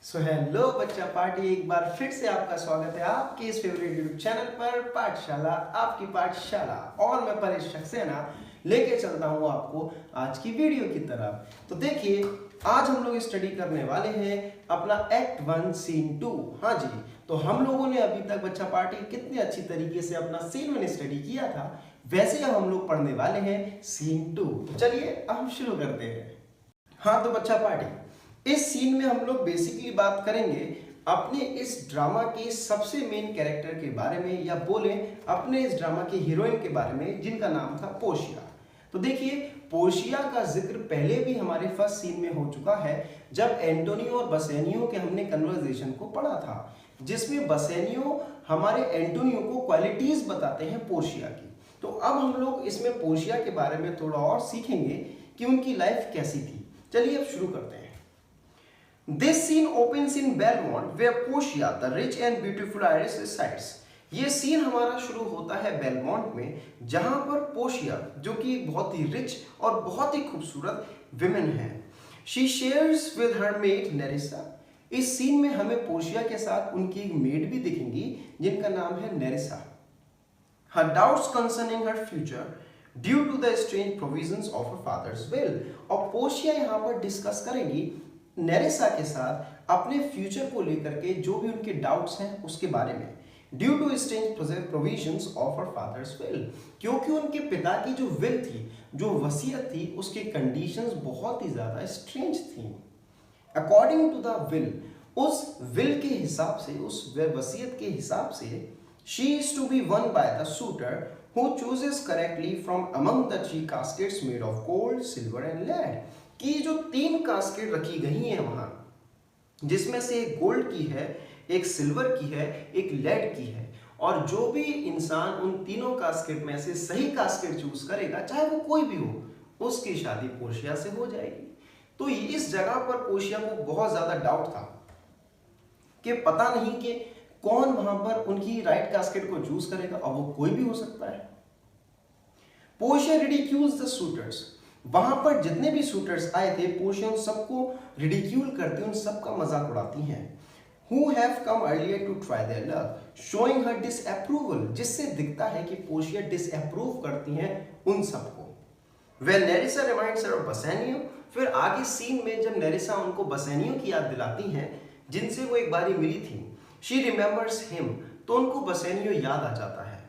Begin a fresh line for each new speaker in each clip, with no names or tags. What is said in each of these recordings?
Hello बच्चा party, एक बार फिर से आपका स्वागत है आपके इस फेवरेट यूट्यूब चैनल पर पाठशाला, आपकी पाठशाला। और मैं परेश सक्सेना लेके चलता हूँ आपको आज की वीडियो की तरफ। तो देखिए, आज हम लोग स्टडी करने वाले हैं अपना एक्ट 1 सीन 2। हाँ जी, तो हम लोगों ने अभी तक बच्चा पार्टी कितने अच्छी तरीके से अपना सीन 1 स्टडी किया था, वैसे अब हम लोग पढ़ने वाले हैं सीन 2। तो चलिए अब हम शुरू करते हैं। हाँ तो बच्चा पार्टी, इस सीन में हम लोग बेसिकली बात करेंगे अपने इस ड्रामा के सबसे मेन कैरेक्टर के बारे में, या बोले अपने इस ड्रामा के हीरोइन के बारे में, जिनका नाम था पोर्शिया। तो देखिए, पोर्शिया का जिक्र पहले भी हमारे फर्स्ट सीन में हो चुका है, जब एंटोनियो और बसेनियो के हमने कन्वर्सेशन को पढ़ा था, जिसमें बसेनियो हमारे एंटोनियो को क्वालिटीज बताते हैं पोर्शिया की। तो अब हम लोग इसमें पोर्शिया के बारे में थोड़ा और सीखेंगे कि उनकी लाइफ कैसी थी। चलिए अब शुरू करते हैं। This scene opens in Belmont, where Portia, the rich and beautiful heiress, resides. ये सीन हमारा शुरू होता है बेलमोंट में, जहां पर पोर्शिया, जो कि बहुत ही रिच और बहुत ही खूबसूरत विमेन है, she shares with her made नेरिसा। इस सीन में हमें पोर्शिया के साथ उनकी एक मेड भी दिखेंगी, जिनका नाम है नेरिसा। Her doubts concerning her future due to the strange provisions of her father's will। और पोर्शिया यहाँ पर डिस्कस करेंगी नेरिसा के साथ अपने फ्यूचर को लेकर के जो भी उनके डाउट्स हैं उसके बारे में, due to strange provisions of her father's will, क्योंकि उनके पिता की जो विल थी, जो वसीयत थी, उसके कंडीशंस बहुत ही ज्यादा स्ट्रेंज थी। अकॉर्डिंग टू द विल, उस विल के हिसाब से, उस वसीयत के हिसाब से, she is to be won by the suitor who chooses correctly from among the 3 caskets made of gold, silver and lead। कि जो 3 कास्केट रखी गई हैं वहां, जिसमें से एक गोल्ड की है, एक सिल्वर की है, एक लेड की है, और जो भी इंसान उन तीनों कास्केट में से सही कास्केट चूज करेगा, चाहे वो कोई भी हो, उसकी शादी पोर्शिया से हो जाएगी। तो इस जगह पर पोर्शिया को बहुत ज्यादा डाउट था कि पता नहीं कि कौन वहां पर उनकी राइट कास्केट को चूज करेगा, और वो कोई भी हो सकता है। Portia ridicules the suitors. वहां पर जितने भी शूटर्स आए थे, पोर्शिया उन सबको रिडिक्यूल करती, उन सबका मजाक उड़ाती हैं। Who have come earlier to try their luck, showing her disapproval, जिससे दिखता है कि पोर्शिया डिसअप्रूव करती हैं उन सबको। When Nerissa reminds her of Bassanio, फिर आगे सीन में जब नेरिसा उनको बसेनियो की याद दिलाती हैं, जिनसे वो एक बारी मिली थी, she remembers him, तो उनको बसेनियो याद आ जाता है,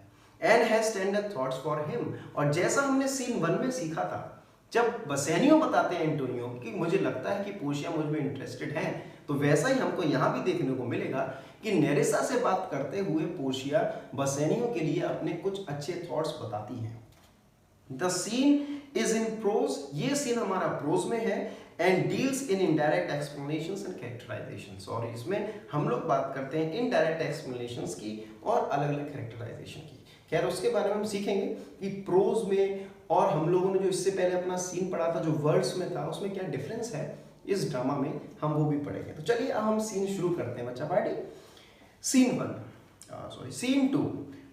and has tender thoughts for him। और जैसा हमने सीन 1 में सीखा था, जब बसेनियो बताते हैं एंटोनियो कि मुझे लगता है कि पोर्शिया मुझ में इंटरेस्टेड है, तो वैसा ही हमको यहाँ भी देखने को मिलेगा कि नेरिसा से बात करते हुए पोर्शिया बसेनियो के लिए अपने कुछ अच्छे थॉट्स बताती है। The scene is in prose, ये सीन हमारा प्रोज में है, and deals in indirect explanations and characterisations. और इसमें हम लोग बात करते हैं इनडायरेक्ट एक्सप्लेनेशंस की और अलग अलग कैरेक्टराइजेशन की। खैर, उसके बारे में हम सीखेंगे कि प्रोज में, और हम लोगों ने जो इससे पहले अपना सीन पढ़ा था जो वर्ड्स में था, उसमें क्या डिफरेंस है इस ड्रामा में, हम वो भी पढ़ेंगे। तो चलिए अब हम सीन शुरू करते हैं बच्चा party. Scene 2,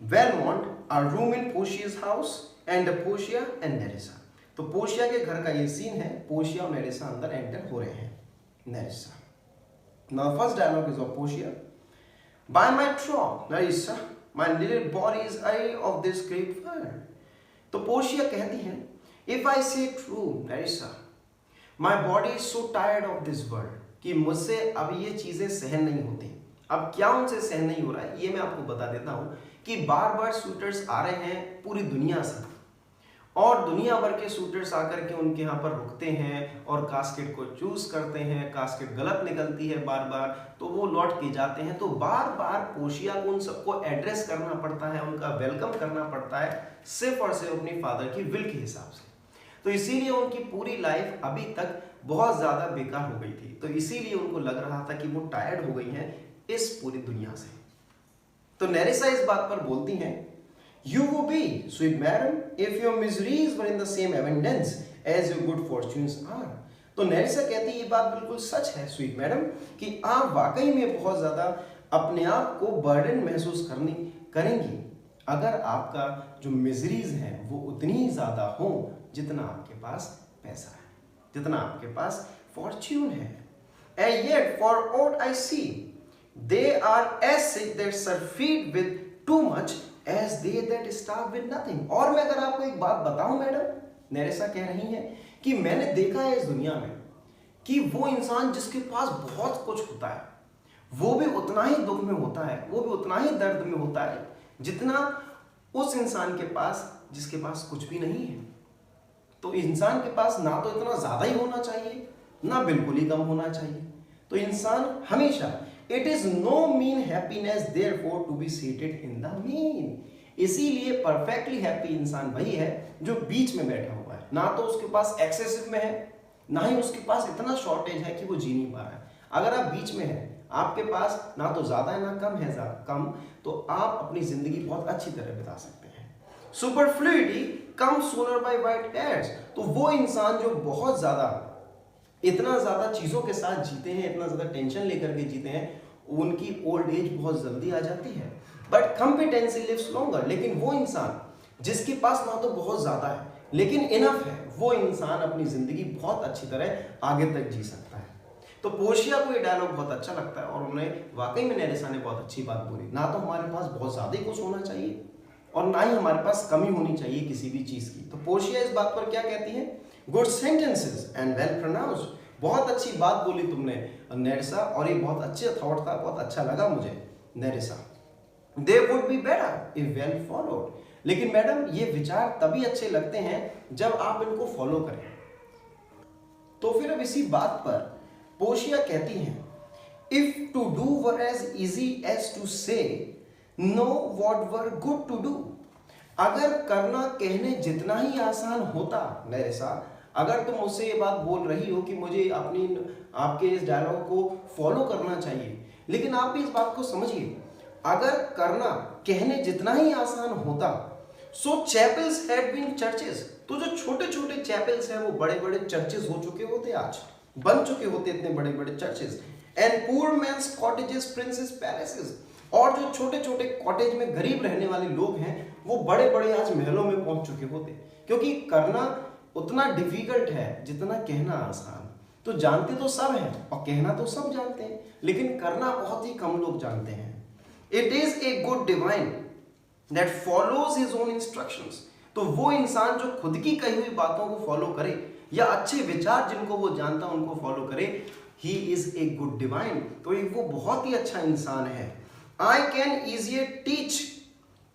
Belmont, a room in Portia's house and Portia and Nerissa. तो पोर्शिया के घर का ये सीन है, पोर्शिया और नेरिसा अंदर एंटर हो रहे हैं। Nerissa, now first dialogue is of Portia. By my troth, Nerissa, my little body is aweary of this great world. तो पोर्शिया कहती है, if I say true Nerissa, my body is so tired of this world, कि मुझसे अब ये चीजें सहन नहीं होती। अब क्या उनसे सहन नहीं हो रहा है, ये मैं आपको बता देता हूं कि बार बार शूटर्स आ रहे हैं पूरी दुनिया से, और दुनिया भर के शूटर्स आकर के उनके यहाँ पर रुकते हैं और कास्केट को चूज करते हैं। कास्केट गलत निकलती है बार बार, तो वो लौट के जाते हैं। तो बार बार पोर्शिया को उन सबको एड्रेस करना पड़ता है, उनका वेलकम करना पड़ता है, सिर्फ और सिर्फ अपनी फादर की विल के हिसाब से। तो इसीलिए उनकी पूरी लाइफ अभी तक बहुत ज्यादा बेकार हो गई थी। तो इसीलिए उनको लग रहा था कि वो टायर्ड हो गई हैं इस पूरी दुनिया से। तो नेरिसा इस बात पर बोलती हैं, You would be, sweet madam, if your miseries were in the same abundance as your good fortunes are। तो नेरिसा कहती है, ये बात बिल्कुल सच है स्वीट मैडम, कि आप वाकई में बहुत ज्यादा अपने आप को बर्डन महसूस करेंगी अगर आपका जो मिजरीज हैं वो उतनी ही ज्यादा हो जितना आपके पास पैसा है, जितना आपके पास फॉर्च्यून है। and yet for aught I see they are as sick that serve feed with too much as they that starve with nothing. और मैं अगर आपको एक बात बताऊं मैडम, नेरेसा कह रही हैं कि मैंने देखा है इस दुनिया में कि वो इंसान जिसके पास बहुत कुछ होता है वो भी उतना ही दुख में होता है, वो भी उतना ही दर्द में होता है जितना उस इंसान के पास जिसके पास कुछ भी नहीं है। तो इंसान के पास ना तो इतना ज्यादा ही होना चाहिए ना बिल्कुल ही कम होना चाहिए। तो इंसान हमेशा, it is no mean happiness therefore to be seated in the mean, इसीलिए परफेक्टली हैप्पी इंसान वही है जो बीच में बैठा हुआ है, ना तो उसके पास एक्सेसिव में है ना ही उसके पास इतना शॉर्टेज है कि वो जी नहीं पा रहा है। अगर आप बीच में हैं, आपके पास ना तो ज्यादा है ना कम है कम, तो आप अपनी जिंदगी बहुत अच्छी तरह बिता सकते हैं। सुपरफ्लुइटी कम सूनर बाय वाइट हेयर्स, तो वो इंसान जो बहुत ज्यादा इतना ज्यादा चीजों के साथ जीते हैं, इतना ज्यादा टेंशन लेकर के जीते हैं, उनकी ओल्ड एज बहुत जल्दी आ जाती है। बट कॉम्पिटेंसी लिव्स लॉन्गर, लेकिन वो इंसान जिसके पास ना तो बहुत ज्यादा है लेकिन इनफ है, वो इंसान अपनी जिंदगी बहुत अच्छी तरह आगे तक जी सकता है। तो पोर्शिया को ये डायलॉग बहुत अच्छा लगता है और उन्हें वाकई में नेरेसा ने बहुत अच्छी बात बोली। ना तो हमारे पास बहुत ज्यादा ही कुछ होना चाहिए और ना ही हमारे पास कमी होनी चाहिए किसी भी चीज की। तो पोर्शिया इस बात पर क्या कहती है? Good sentences and well pronounced, बहुत अच्छी बात बोली तुमने नेरेसा, और ये बहुत अच्छे थॉट था, बहुत अच्छा लगा मुझे Nerissa. They would be better if well followed, लेकिन मैडम ये विचार तभी अच्छे लगते हैं जब आप इनको फॉलो करें। तो फिर अब इसी बात पर पोर्शिया कहती हैं, if to do were as easy as to say know what were good to do, अगर करना कहने जितना ही आसान होता नेरेसा, अगर तुम मुझसे ये बात बोल रही हो कि मुझे आपके इस डायलॉग को फॉलो करना चाहिए, लेकिन आप भी इस बात को समझिए, अगर करना कहने जितना ही आसान होता, सो चैपल्स हैड बीन चर्चेस, तो जो छोटे छोटे चैपल्स हैं वो बड़े बड़े चर्चेस हो चुके होते, आज बन चुके होते इतने बड़े बड़े churches. And poor man's cottages princes palaces, और जो छोटे छोटे कॉटेज में गरीब रहने वाले लोग हैं वो बड़े बड़े आज महलों में पहुंच चुके होते, क्योंकि करना उतना डिफिकल्ट है जितना कहना आसान। तो जानते तो सब हैं और कहना तो सब जानते हैं, लेकिन करना बहुत ही कम लोग जानते हैं। It is a good divine that follows his own instructions, तो वो इंसान जो खुद की कही हुई बातों को फॉलो करे या अच्छे विचार जिनको वो जानता उनको फॉलो करे, ही इज ए गुड डिवाइन, तो वो बहुत ही अच्छा इंसान है। I can easier teach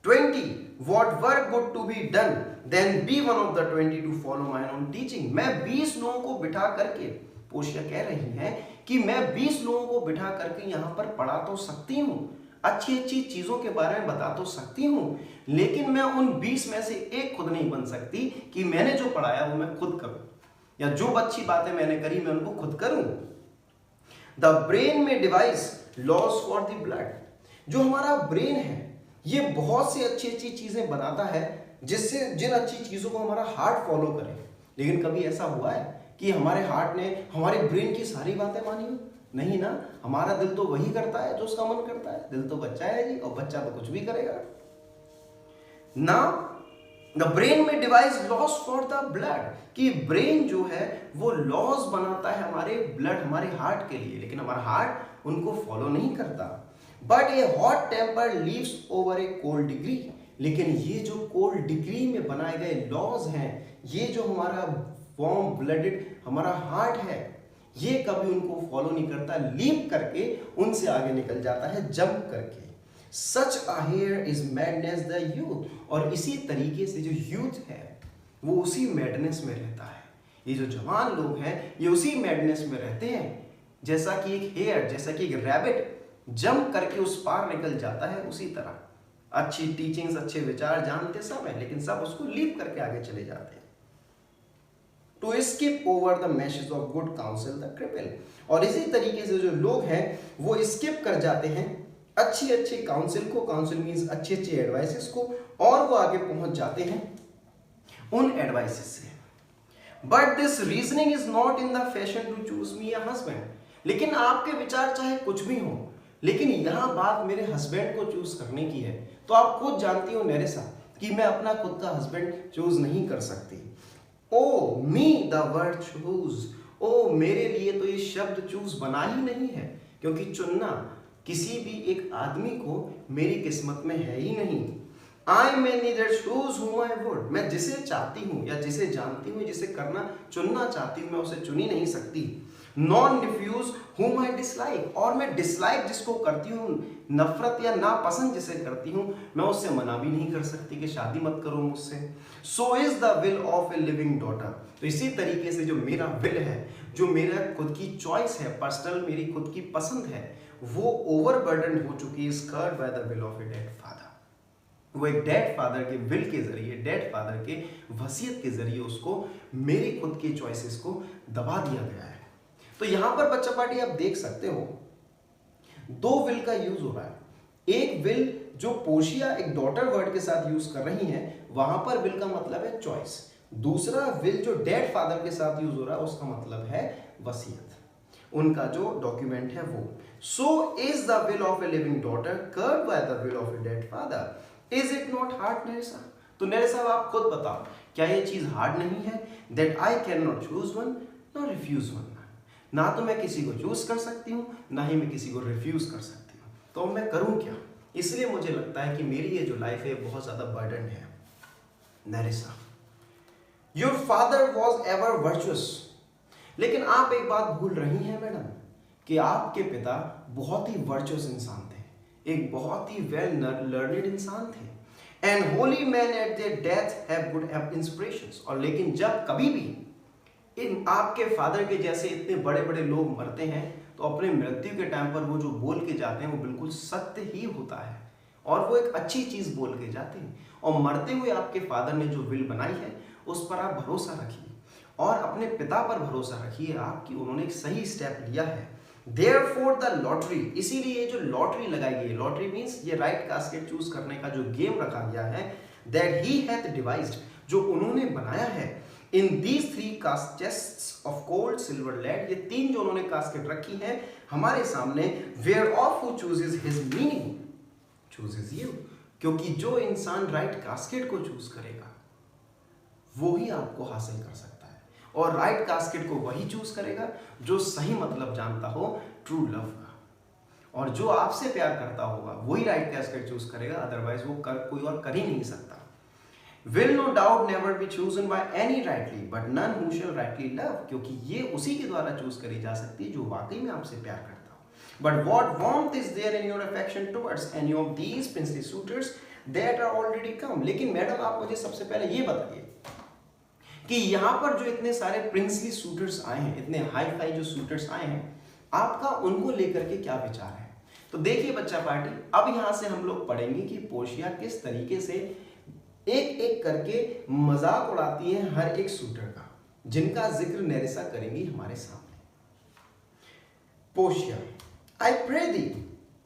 20 what were good to be done then be one of the 20 to follow my own teaching, मैं 20 लोगों को बिठा करके, पोर्शिया कह रही है कि मैं 20 लोगों को बिठा करके यहाँ पर पढ़ा तो सकती हूँ, अच्छी अच्छी चीजों के बारे में बता तो सकती हूँ, लेकिन मैं उन 20 में से एक खुद नहीं बन सकती कि मैंने जो पढ़ाया वो मैं खुद करूं, या जो अच्छी बातें मैंने करी मैं उनको खुद करूं। द ब्रेन में device loss for the blood, जो हमारा ब्रेन है ये बहुत सी अच्छी अच्छी चीजें बनाता है जिससे जिन अच्छी चीजों को हमारा हार्ट फॉलो करे, लेकिन कभी ऐसा हुआ है कि हमारे हार्ट ने हमारे ब्रेन की सारी बातें मानी हो? नहीं ना, हमारा दिल तो वही करता है जो उसका मन करता है, दिल तो बच्चा है जी, और बच्चा तो कुछ भी करेगा ना। द ब्रेन में device loss for the blood, कि ब्रेन जो है वो लॉस बनाता है हमारे ब्लड, हमारे हार्ट के लिए, लेकिन हमारा हार्ट उनको फॉलो नहीं करता। But a hot temper leaves over a cold degree, लेकिन ये जो कोल्ड डिग्री में बनाए गए लॉज हैं, ये जो हमारा वार्म ब्लडेड हमारा हार्ट है, ये कभी उनको फॉलो नहीं करता, लीप करके उनसे आगे निकल जाता है, जंप करके। Such a hare is madness the youth, और इसी तरीके से जो यूथ है वो उसी मैडनेस में रहता है, ये जो जवान लोग हैं ये उसी मैडनेस में रहते हैं, जैसा कि एक हेयर, जैसा कि एक रैबिट जंप करके उस पार निकल जाता है, उसी तरह अच्छी टीचिंग्स, अच्छे विचार जानते सब है, लेकिन सब उसको लीप करके आगे चले जाते हैं। To skip over the message of good counsel the cripple, और इसी तरीके से जो लोग हैं वो स्किप कर जाते हैं अच्छी अच्छी काउंसिल को, काउंसिल मींस अच्छी अच्छी एडवाइसेस को, और वो आगे पहुंच जाते हैं उन एडवाइसेस से। But this reasoning is not in the fashion to choose me a husband, लेकिन आपके विचार चाहे कुछ भी हो, लेकिन यहां बात मेरे हस्बैंड को चूज करने की है। तो आप खुद जानती हो नेरेसा कि मैं अपना खुद का हस्बैंड चूज नहीं कर सकती। ओ मी द वर्ड चूज, ओ मेरे लिए तो ये शब्द चूज बना ही नहीं है, क्योंकि चुनना किसी भी एक आदमी को मेरी किस्मत में है ही नहीं। आई may neither choose whom I would, मैं जिसे चाहती हूँ या जिसे जानती हूँ, जिसे करना चुनना चाहती हूँ, मैं उसे चुन ही नहीं सकती। Non refuse whom I dislike, और मैं डिसलाइक जिसको करती हूँ, नफरत या नापसंद जिसे करती हूँ, मैं उससे मना भी नहीं कर सकती कि शादी मत करो मुझसे। सो is the will of a living daughter, तो इसी तरीके से जो मेरा विल है, जो मेरा खुद की चॉइस है, पर्सनल मेरी खुद की पसंद है, वो ओवरबर्डन हो चुकी है, scared bye the will of a dead father. वो एक डेड फादर के विल के जरिए, डेड फादर के वसीयत के जरिए उसको मेरी खुद की चॉइसेस को दबा दिया गया है। तो यहां पर बच्चा पार्टी आप देख सकते हो दो विल का यूज हो रहा है। एक विल जो पोर्शिया एक डॉटर वर्ड के साथ यूज कर रही है, वहां पर विल का मतलब है चॉइस। दूसरा विल जो डेड फादर के साथ यूज हो रहा है, उसका मतलब है वसीयत, उनका जो डॉक्यूमेंट है वो। So is the will of a living daughter curbed by the will of a dead father, is it not hard Nerissa? तो नेरेसा आप खुद बताओ, क्या ये चीज हार्ड नहीं है? That I can not choose one not refuse one, ना तो मैं किसी को चूज कर सकती हूँ, ना ही मैं किसी को रिफ्यूज कर सकती हूँ, तो मैं करूँ क्या? इसलिए मुझे लगता है कि मेरी ये जो लाइफ है बहुत ज्यादा बर्डन है। Nerissa, your father was ever virtuous, लेकिन आप एक बात भूल रही हैं मैडम, कि आपके पिता बहुत ही वर्चुअस इंसान थे, एक बहुत ही वेल लर्नेड इंसान थे। And Holi man eight there death have good inspirations, और लेकिन जब कभी भी इन आपके फादर के जैसे इतने बड़े बड़े लोग मरते हैं, तो अपने मृत्यु के टाइम पर वो जो बोल के जाते हैं वो बिल्कुल सत्य ही होता है, और वो एक अच्छी चीज बोल के जाते हैं। और मरते हुए आपके फादर ने जो विल बनाई है उस पर आप भरोसा रखिए, और अपने पिता पर भरोसा रखिए आपकी उन्होंने एक सही स्टेप लिया है। Therefore the lottery, इसीलिए ये जो लॉटरी लगाई गई है, लॉटरी मीन्स ये राइट कास्केट चूज करने का जो गेम रखा गया है, that he hath devised, जो उन्होंने बनाया है, in these three chests of gold, silver, lead, ये तीन जो उन्होंने कास्केट रखी है हमारे सामने, whereof who chooses his meaning chooses you, क्योंकि जो इंसान राइट कास्केट को चूज करेगा वो ही आपको हासिल कर सकता है, और राइट कास्केट को वही चूज करेगा जो सही मतलब जानता हो ट्रू लव का, और जो आपसे प्यार करता होगा वही राइट कास्केट चूज करेगा, अदरवाइज वो कोई और कर ही नहीं सकता। Will no doubt never be chosen by any rightly, but none who shall rightly love, क्योंकि ये उसी के द्वारा चूज करी जा सकती है जो वाकई में आपसे प्यार करता हो। But what warmth is there in your affection towards any of these princely suitors that are already come? लेकिन मैडम आप मुझे सबसे पहले ये बताइए कि यहाँ पर जो इतने सारे प्रिंसली सूटर्स आए हैं, इतने हाई फाई जो सूटर्स आए हैं, आपका उनको लेकर के क्या विचार है? तो देखिए बच्चा पार्टी, अब यहाँ से हम लोग पढ़ेंगे कि पोर्शिया किस तरीके से एक एक करके मजाक उड़ाती है हर एक शूटर का, जिनका जिक्र नेरेसा करेंगी हमारे सामने। पोर्शिया, आई प्रे दी,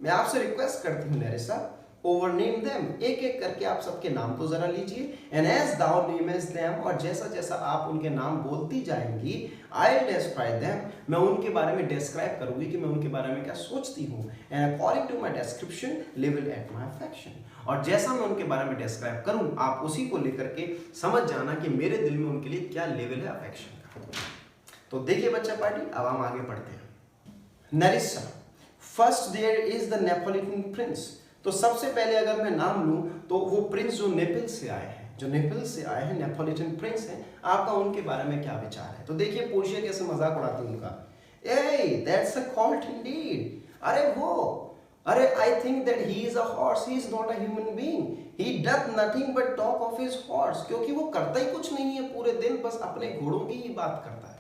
मैं आपसे रिक्वेस्ट करती हूँ नेरेसा, ओवरनेम देम, एक एक करके आप सबके नाम तो जरा लीजिए। एंड एज दाउ नेमेस्ट देम, और जैसा जैसा आप उनके नाम बोलती जाएंगी, आई डिस्क्राइब देम, मैं उनके बारे में डिस्क्राइब करूंगी कि मैं उनके बारे में क्या सोचती हूँ। And according to my description level at my affection, और जैसा मैं उनके बारे में डिस्क्राइब करूं आप उसी को लेकर के समझ जाना कि मेरे दिल में उनके लिए क्या लेवल है अफेक्शन का। तो देखिए बच्चा पार्टी, अब हम आगे बढ़ते हैं। Nerissa, first there is the Neapolitan prince, तो सबसे पहले अगर मैं नाम लूं तो वो प्रिंस जो नेपल्स से आए हैं, जो नेपल्स से आए हैं, नेपोलिटन प्रिंस हैं, आपका उनके बारे में क्या विचार है? तो देखिए पोर्शिया कैसे मजाक उड़ाती है उनका, ए दैट्स अ कॉल्ट इंडीड, अरे वो, अरे आई think that he is a horse, he is not a human being, he doth nothing but talk of his horse, क्योंकि वो करता ही कुछ नहीं है पूरे दिन, बस अपने घोड़ों की ही बात करता है।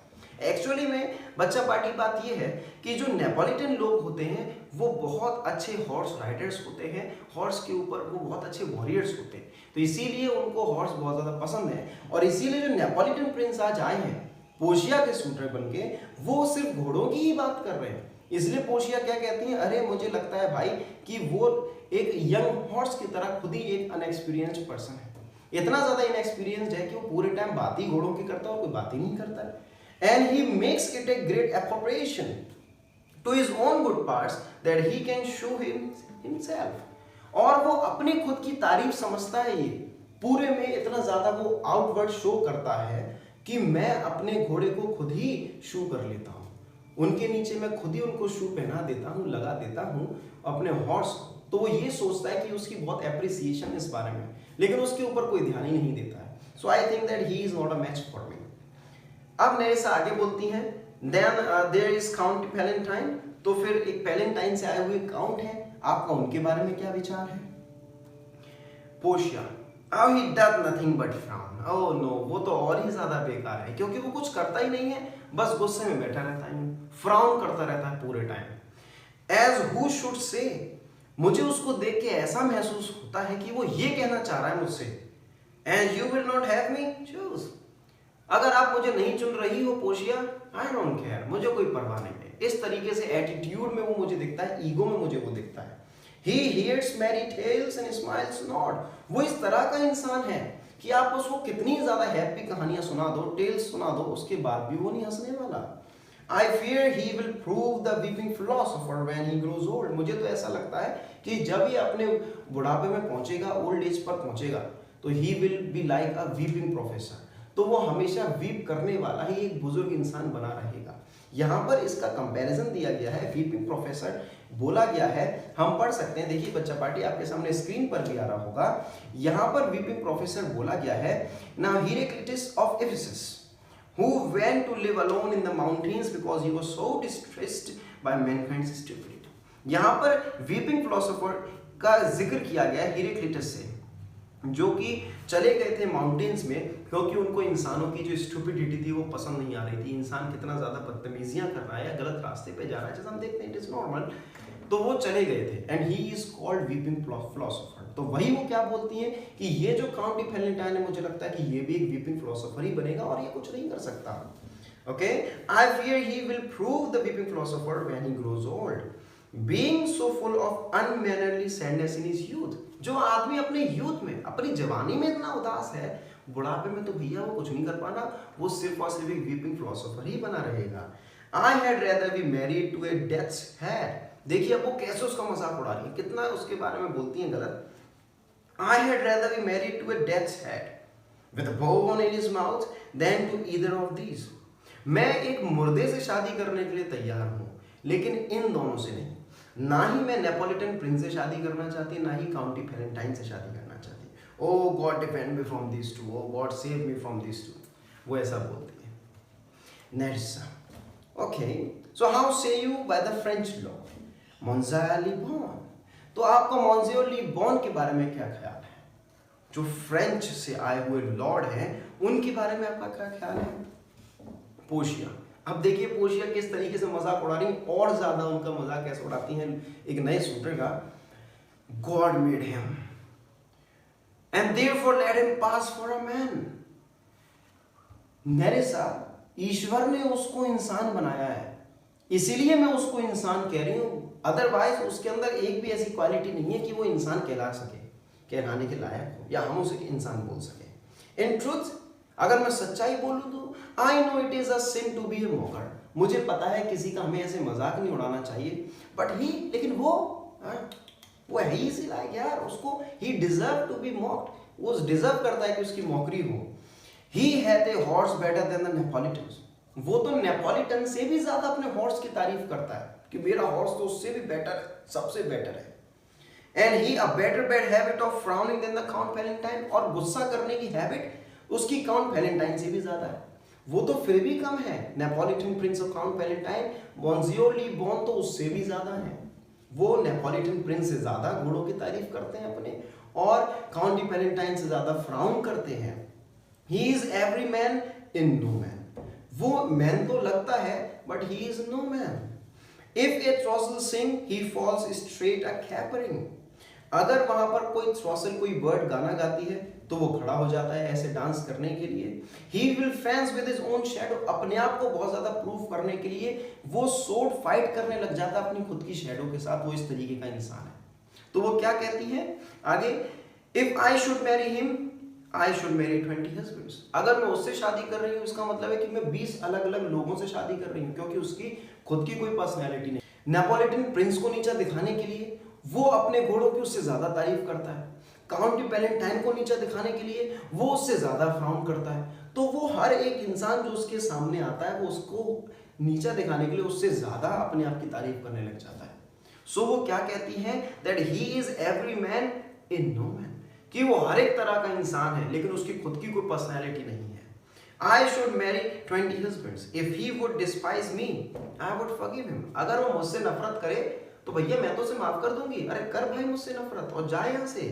एक्चुअली में बच्चा पार्टी बात ये है कि जो नेपोलिटन लोग होते हैं वो बहुत अच्छे हॉर्स राइडर्स होते हैं, हॉर्स के ऊपर वो बहुत अच्छे वॉरियर्स होते हैं, तो इसीलिए उनको हॉर्स बहुत ज़्यादा पसंद है, और इसीलिए जो नेपोलिटन प्रिंस आज आए हैं पोर्शिया के सूटर बन के, वो सिर्फ घोड़ों की ही बात कर रहे हैं। इसलिए पोर्शिया क्या कहती है, अरे मुझे लगता है भाई कि वो एक यंग हॉर्स की तरह खुद ही एक अनएक्सपीरियंस्ड पर्सन है, इतना ज़्यादा इनएक्सपीरियंस्ड है कि वो पूरे टाइम बात ही घोड़ों की करता है और कोई बात ही नहीं करता है। And he makes it a great appropriation to his own good parts that he can show himself, और वो अपनी खुद की तारीफ समझता है, ये पूरे में इतना ज्यादा वो आउटवर्ड शो करता है कि मैं अपने घोड़े को खुद ही शू कर लेता हूँ, उनके नीचे मैं खुद ही उनको शू पहना देता हूँ, लगा देता हूँ अपने हॉर्स को। तो वो ये सोचता है कि उसकी बहुत एप्रिसिएशन इस बारे में, लेकिन उसके ऊपर कोई ध्यान ही नहीं देता है। So I think that he is not a match for me. अब नेरेसा आगे बोलती हैं, then there is count Palatine. तो फिर एक पैलेंटाइन से आए हुए काउंट है, आपका उनके बारे में क्या विचार है? Portia, oh he does nothing but frown. Oh no, वो तो और ही ज्यादा बेकार है, क्योंकि वो कुछ करता ही नहीं है, बस गुस्से में बैठा रहता है, फ्राउन करता रहता है पूरे time. As who should say, मुझे उसको देख के ऐसा महसूस होता है कि वो ये कहना चाह रहा है मुझसे, and you will not have me, choose. अगर आप मुझे नहीं चुन रही हो पोर्शिया, I don't care, मुझे कोई परवाह नहीं है। इस तरीके से एटीट्यूड में वो मुझे दिखता है, ईगो में मुझे वो दिखता है। He hears merry tales and smiles not. वो इस तरह का इंसान है कि आप उसको कितनी ज्यादा हैप्पी कहानियां सुना दो, टेल्स सुना दो, उसके बाद भी वो नहीं हंसने वाला। I fear he will prove the weeping philosopher when he grows old. मुझे तो ऐसा लगता है कि जब ये अपने बुढ़ापे में पहुंचेगा, ओल्ड एज पर पहुंचेगा, तो he will be like a weeping professor. तो वो हमेशा वीप करने वाला ही एक बुजुर्ग इंसान बना रहेगा। यहाँ पर इसका कंपैरिजन दिया गया है, वीपिंग प्रोफेसर बोला गया है, हम पढ़ सकते हैं। देखिए बच्चा पार्टी आपके सामने स्क्रीन पर भी आ रहा होगा। यहाँ पर वीपिंग प्रोफेसर बोला गया है, now Heraclitus of Ephesus who went to live alone in the mountains because he was so distressed by mankind's stupidity. यहाँ पर वीपिंग फिलोसोफर का जिक्र किया गया है हेराक्लिटस से, जो कि चले गए थे माउंटेन्स में, क्योंकि उनको इंसानों की जो स्टूपिडिटी थी वो पसंद नहीं आ रही थी। इंसान कितना ज्यादा बदतमीजियां कर रहा है या गलत रास्ते पे जा रहा है, जैसे हम देखते हैं, इट इज नॉर्मल। तो वो चले गए थे, and he is called weeping philosopher. तो वही वो क्या बोलती हैं कि ये जो काउंट पैलेंटाइन है, मुझे लगता है कि ये भी एक वीपिंग फिलोसोफर ही बनेगा और ये कुछ नहीं कर सकता। Okay, I fear he will prove the weeping philosopher when he grows old, being so full of unmannerly sadness in his youth. जो आदमी अपने यूथ में, अपनी जवानी में इतना उदास है, बुढ़ापे में तो भैया वो कुछ नहीं कर पाना, वो सिर्फ और सिर्फ एक वीपिंग फिलोसोफर ही बना रहेगा। I had rather be married to a death's head. देखिए अब वो कैसे उसका मजाक उड़ा रही है, कितना उसके बारे में बोलती हैं गलत। I had rather be married to a death's head with a bone in his mouth than to either of these. मैं एक मुर्दे से शादी करने के लिए तैयार हूं, लेकिन इन दोनों से नहीं। ना ही मैं नेपोलिटन प्रिंस से शादी करना चाहती, ना ही काउंटी पैलेंटाइन से शादी करना चाहती। Oh God, defend me from these two. Oh God, save me from these two. वो ऐसा बोलती है। Nerissa. Okay. So how say you by the French law? Monsieur Le Bon. तो आपका मॉन्सियोर ली बॉन के बारे में क्या ख्याल है? जो फ्रेंच से आए हुए लॉर्ड हैं, उनके बारे में आपका क्या ख्याल है? पोर्शिया। अब देखिए पोर्शिया किस तरीके से मजाक उड़ा रही है, और ज्यादा उनका मजाक कैसे उड़ाती हैं एक नए सूटर का। God made him and therefore let him pass for a man. नेरेसा, ईश्वर ने उसको इंसान बनाया है, इसीलिए मैं उसको इंसान कह रही हूं, अदरवाइज उसके अंदर एक भी ऐसी क्वालिटी नहीं है कि वो इंसान कहला सके, कहलाने के लायक हो, या हम उसे इंसान बोल सके। इन ट्रूथ, अगर मैं सच्चाई बोलूं तो I know it is a sin to be a mocker. मुझे पता है किसी का हमें ऐसे मजाक नहीं उड़ाना चाहिए, बट ही, लेकिन वो है ही इसी लायक यार, उसको ही डिजर्व टू बी मॉक्ड, वो डिजर्व करता है कि उसकी मॉकरी हो। He had a horse better than the Neapolitans. वो तो नेपोलिटन से भी ज्यादा अपने हॉर्स की तारीफ करता है कि मेरा हॉर्स तो उससे भी बेटर है, सबसे बेटर है। And he a better bad habit of frowning than the count Palatine, और गुस्सा करने की हैबिट उसकी काउंट पैलेंटाइन से भी ज्यादा है। वो तो फिर भी कम है, Neapolitan prince of count Palatine, Monsieur Le Bon तो उससे भी ज्यादा है। वो नेपोलिटन प्रिंस से ज्यादा घोड़ों की तारीफ करते हैं अपने, और काउंटी पैलेंटाइन से ज्यादा फ्राउन करते हैं। He is every man in no man. वो मैन तो लगता है, but he is no man. If a throstle sing he falls straight a capering. अगर वहां पर कोई थ्रॉसल, कोई बर्ड गाना गाती है, तो वो खड़ा हो जाता है ऐसे डांस करने के लिए। He will fans with his own shadow. अपने आप को बहुत ज्यादा प्रूव करने के लिए वो सोर्ड फाइट करने लग जाता है अपनी खुद की शैडो के साथ। वो इस तरीके का इंसान है। तो वो क्या कहती है आगे, if I should marry him I should marry 20 husbands. अगर मैं उससे शादी कर रही हूँ, इसका मतलब है कि मैं 20 अलग अलग लोगों से शादी कर रही हूँ, क्योंकि उसकी खुद की कोई पर्सनैलिटी नहीं। नेपोलिटन प्रिंस को नीचा दिखाने के लिए वो अपने घोड़ों की उससे ज्यादा तारीफ करता है। काउंटी पैलेंटाइन को नीचा दिखाने के लिए वो उससे ज्यादा फ्राउन करता है। तो वो हर एक इंसान जो उसके सामने आता है वो उसको नीचा दिखाने के लिए उससे ज्यादा अपने आप की तारीफ करने लग जाता है। सो वो क्या कहती है, that he is every man in no man, कि वो हर एक तरह का इंसान है लेकिन उसकी खुद की कोई पर्सनैलिटी नहीं है। I should marry 20 husbands. If he would despise me, I would forgive him. अगर वो मुझसे नफरत करे तो भैया मैं तो उसे माफ कर दूंगी। अरे कर भाई मुझसे नफरत और जा यहाँ से।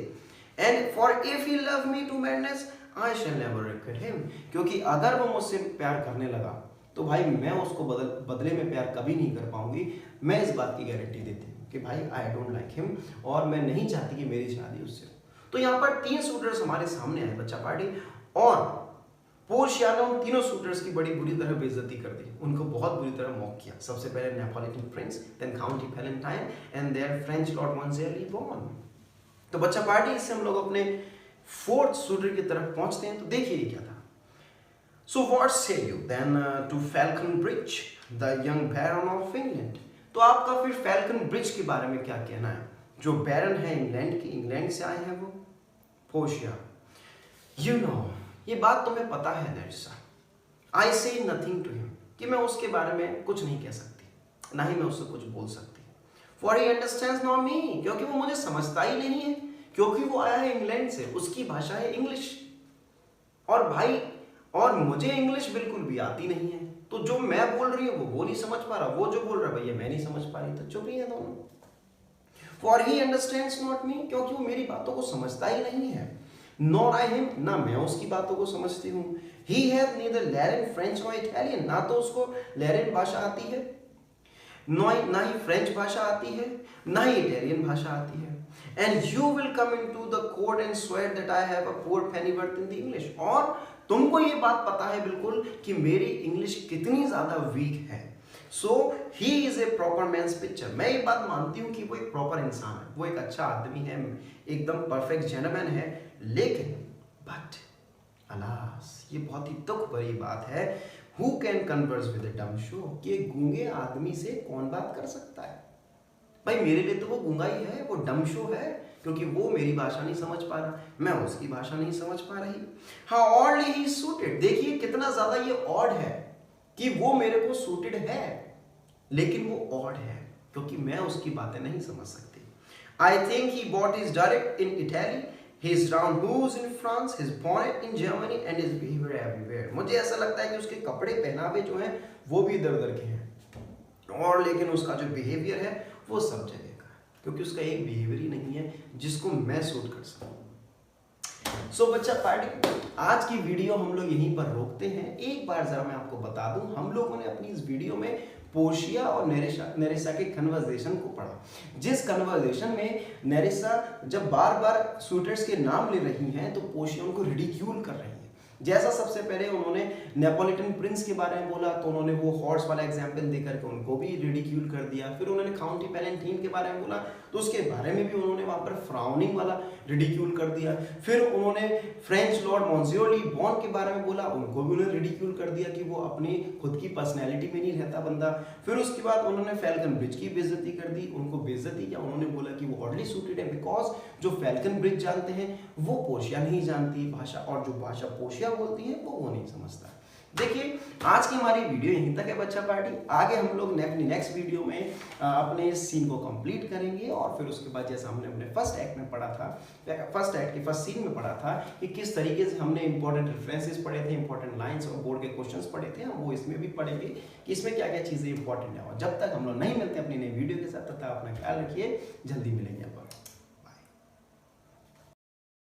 And for if he love me to madness, I shall never regret him. क्योंकि अगर वो मुझसे प्यार करने लगा तो भाई मैं उसको बदले में प्यार कभी नहीं कर पाऊंगी। मैं इस बात की गारंटी देती हूँ कि भाई I don't like him और मैं नहीं चाहती कि मेरी शादी उससे। तो यहाँ पर 3 शूटर्स हमारे सामने आए बच्चा पार्टी, और पोर्शिया ने उन तीनों शूटर्स की बड़ी बुरी तरह बेइज्जती कर दी, उनको बहुत बुरी तरह मॉक किया। सबसे पहले Neapolitan prince, then county Palatine and there French lord Monsieur Le Bon. तो बच्चा पार्टी इससे हम लोग अपने 4th शूटर की तरफ पहुंचते हैं। तो देखिए क्या था। So what say you then to Falconbridge the young baron of England. तो आपका फिर फैल्कनब्रिज के बारे में क्या कहना है? जो बैरन है इंग्लैंड की, इंग्लैंड से आए हैं वो, पोर्शिया। यू नो, ये बात तुम्हें पता है नैरिसा, आई से नथिंग टू हिम, कि मैं उसके बारे में कुछ नहीं कह सकती, ना ही मैं उससे कुछ बोल सकती। For he understands not me, क्योंकि वो मुझे समझता ही नहीं है, क्योंकि वो आया है इंग्लैंड से, उसकी भाषा है इंग्लिश। और भाई और मुझे इंग्लिश बिल्कुल भी आती नहीं है, तो जो मैं बोल रही हूँ वो नहीं समझ पा रहा, वो जो बोल रहा है भैया मैं नहीं समझ पा रही, तो चुप ही है दोनों। For he understands not me, क्योंकि वो मेरी बातों को समझता ही नहीं है। नॉट आई हिम, ना मैं उसकी बातों को समझती हूँ। He have neither Latin, French और इटालियन, ना तो उसको लैटिन भाषा आती है, ना ही फ्रेंच भाषा आती है, ना ही इटालियन भाषा आती है। And you will come into the court and swear that I have a poor pennyworth in the English, और तुमको ये बात पता है बिल्कुल कि मेरी इंग्लिश कितनी ज्यादा वीक है। So he is a proper man's picture, मैं ये बात मानती हूँ कि वो एक प्रॉपर इंसान है, वो एक अच्छा आदमी है, एकदम परफेक्ट जेंटलमैन है, लेकिन बट अलास, ये बहुत ही दुख भरी बात है, who can converse with a डम शो, कि एक गूंगे आदमी से कौन बात कर सकता है? भाई मेरे लिए तो वो गूंगा ही है, वो डम शो है, क्योंकि वो मेरी भाषा नहीं समझ पा रहा, मैं उसकी भाषा नहीं समझ पा रही। हाँ, ऑडली ही सूटेड, देखिए कितना ज्यादा ये ऑड है कि वो मेरे को सूटेड है, लेकिन वो ऑड है क्योंकि मैं उसकी बातें नहीं समझ सकती। I think he bought his direct in Italy, his round hose in France, his bonnet in Germany and his behavior everywhere। मुझे ऐसा लगता है कि उसके कपड़े पहनावे जो हैं वो भी इधर उधर के हैं, और लेकिन उसका जो बिहेवियर है वो सब जगह का है, क्योंकि उसका एक बिहेवियर ही नहीं है जिसको मैं सूट कर सकूं। सो बच्चा पार्टी, आज की वीडियो हम लोग यहीं पर रोकते हैं। एक बार जरा मैं आपको बता दूं, हम लोगों ने अपनी इस वीडियो में पोर्शिया और नेरिसा के कन्वर्सेशन को पढ़ा, जिस कन्वर्सेशन में नेरिसा जब बार बार शूटर्स के नाम ले रही हैं तो पोर्शिया उनको रिडिक्यूल कर रही है। जैसा सबसे पहले उन्होंने नेपोलिटन प्रिंस के बारे में बोला तो उन्होंने वो हॉर्स वाला एग्जाम्पल देकर के उनको भी रिडिक्यूल कर दिया। फिर उन्होंने काउंटी पैलेंटाइन के बारे में बोला तो उसके बारे में भी उन्होंने वहां पर फ्राउनिंग वाला रिडिक्यूल कर दिया। फिर उन्होंने फ्रेंच लॉर्ड मॉन्जेली बॉर्न के बारे में बोला, उनको भी उन्होंने रिडिक्यूल कर दिया कि वो अपनी खुद की पर्सनैलिटी में नहीं रहता बंदा। फिर उसके बाद उन्होंने फैल्कनब्रिज की बेइज्जती कर दी, उनको बेइज्जती किया, उन्होंने बोला कि वो ऑडली सूटेड है बिकॉज जो फैल्कनब्रिज जानते हैं वो पोर्शिया नहीं जानती भाषा, और जो भाषा पोर्शिया बोलती है वो नहीं समझता। देखिए आज की हमारी वीडियो यहीं तक है बच्चा पार्टी। आगे हम लोग नेक्स्ट वीडियो में अपने इस सीन को कंप्लीट करेंगे, और फिर उसके बाद जैसा हमने अपने फर्स्ट एक्ट में पढ़ा था, फर्स्ट एक्ट के फर्स्ट सीन में पढ़ा था कि किस तरीके से हमने इंपॉर्टेंट रेफरेंसेस पढ़े थे, इंपॉर्टेंट लाइंस और बोर्ड के क्वेश्चंस पढ़े थे, हम वो इसमें भी पढ़ेंगे कि इसमें क्या क्या चीजें इंपॉर्टेंट है। और जब तक हम लोग नहीं मिलते अपनी नई वीडियो के साथ, तब तक अपना ख्याल रखिए, जल्दी मिलेंगे आप।